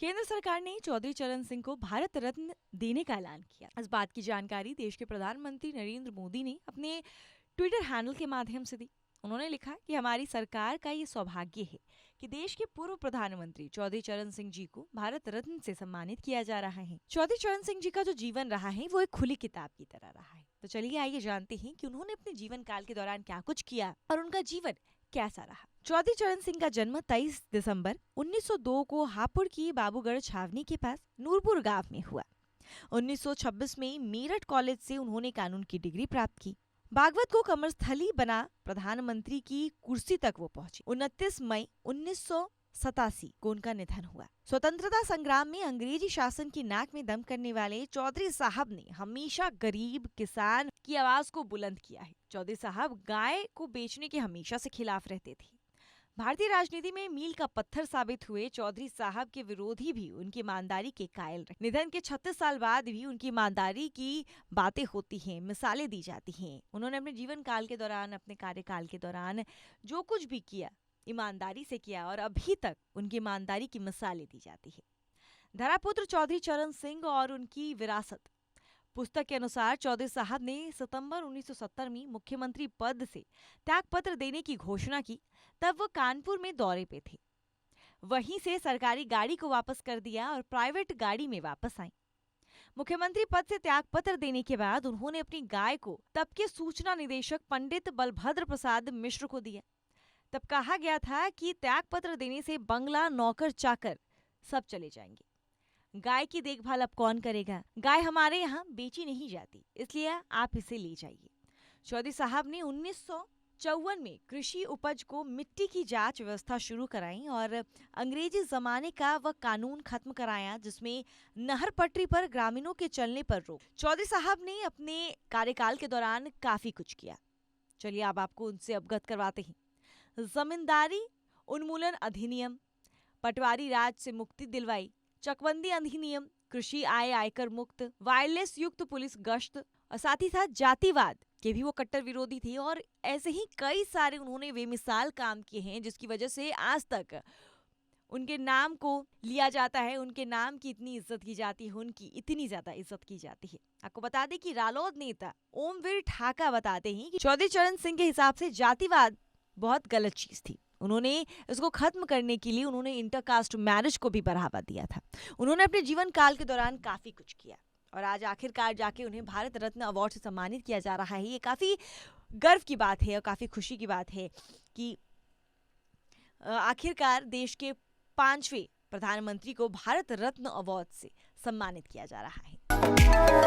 केंद्र सरकार ने चौधरी चरण सिंह को भारत रत्न देने का ऐलान किया। इस बात की जानकारी देश के प्रधानमंत्री नरेंद्र मोदी ने अपने ट्विटर हैंडल के माध्यम से दी। उन्होंने लिखा कि हमारी सरकार का ये सौभाग्य है कि देश के पूर्व प्रधानमंत्री चौधरी चरण सिंह जी को भारत रत्न से सम्मानित किया जा रहा है। चौधरी चरण सिंह जी का जो जीवन रहा है वो एक खुली किताब की तरह रहा है। तो चलिए आइए जानते हैं कि उन्होंने अपने जीवन काल के दौरान क्या कुछ किया और उनका जीवन कैसा रहा। चौधरी चरण सिंह का जन्म 23 दिसंबर 1902 को हापुड़ की बाबूगढ़ छावनी के पास नूरपुर गांव में हुआ। 1926 में मेरठ कॉलेज से उन्होंने कानून की डिग्री प्राप्त की। भागवत को कमरस्थली बना प्रधानमंत्री की कुर्सी तक वो पहुंचे। 29 मई 1987 को उनका निधन हुआ। स्वतंत्रता संग्राम में अंग्रेजी शासन की नाक में दम करने वाले चौधरी साहब ने हमेशा गरीब किसान की आवाज को बुलंद किया है। चौधरी साहब गाय को बेचने के हमेशा से खिलाफ रहते थे। भारतीय राजनीति में मील का पत्थर साबित हुए चौधरी साहब के विरोधी भी उनकी ईमानदारी के कायल रहे। निधन के 36 साल बाद भी उनकी ईमानदारी की बातें होती हैं, मिसालें दी जाती हैं। उन्होंने अपने जीवन काल के दौरान, अपने कार्यकाल के दौरान जो कुछ भी किया ईमानदारी से किया और अभी तक उनकी ईमानदारी की मिसालें दी जाती है। धरापुत्र चौधरी चरण सिंह और उनकी विरासत पुस्तक के अनुसार चौधरी साहब ने सितंबर 1970 में मुख्यमंत्री पद से त्यागपत्र देने की घोषणा की। तब वो कानपुर में दौरे पे थे। वहीं से सरकारी गाड़ी को वापस कर दिया और प्राइवेट गाड़ी में वापस आई। मुख्यमंत्री पद से त्यागपत्र देने के बाद उन्होंने अपनी गाय को तब के सूचना निदेशक पंडित बलभद्र प्रसाद मिश्र को दिया। तब कहा गया था कि त्यागपत्र देने से बंगला, नौकर चाकर सब चले जाएंगे। गाय की देखभाल अब कौन करेगा? गाय हमारे यहाँ बेची नहीं जाती, इसलिए आप इसे ले जाइए। चौधरी साहब ने 1954 में कृषि उपज को मिट्टी की जांच व्यवस्था शुरू कराई और अंग्रेजी जमाने का वह कानून खत्म कराया जिसमें नहर पटरी पर ग्रामीणों के चलने पर रोक। चौधरी साहब ने अपने कार्यकाल के दौरान काफी कुछ किया। चलिए अब आपको उनसे अवगत करवाते हैं। जमींदारी उन्मूलन अधिनियम, पटवारी राज से मुक्ति दिलवाई, चकबंदी अधिनियम, कृषि आय आयकर मुक्त, वायरलेस युक्त पुलिस गश्त और साथ ही साथ जातिवाद के भी वो कट्टर विरोधी थे। और ऐसे ही कई सारे उन्होंने बेमिसाल काम किए हैं जिसकी वजह से आज तक उनके नाम को लिया जाता है, उनके नाम की इतनी इज्जत की जाती है, उनकी इतनी ज्यादा इज्जत की जाती है। आपको बता दें कि रालोद नेता ओमवीर ठाका बताते हैं कि चौधरी चरण सिंह के हिसाब से जातिवाद बहुत गलत चीज थी। उन्होंने इसको खत्म करने के लिए उन्होंने इंटरकास्ट मैरिज को भी बढ़ावा दिया था। उन्होंने अपने जीवन काल के दौरान काफी कुछ किया और आज आखिरकार जाके उन्हें भारत रत्न अवार्ड से सम्मानित किया जा रहा है। ये काफी गर्व की बात है और काफी खुशी की बात है कि आखिरकार देश के 5वें प्रधानमंत्री को भारत रत्न अवार्ड से सम्मानित किया जा रहा है।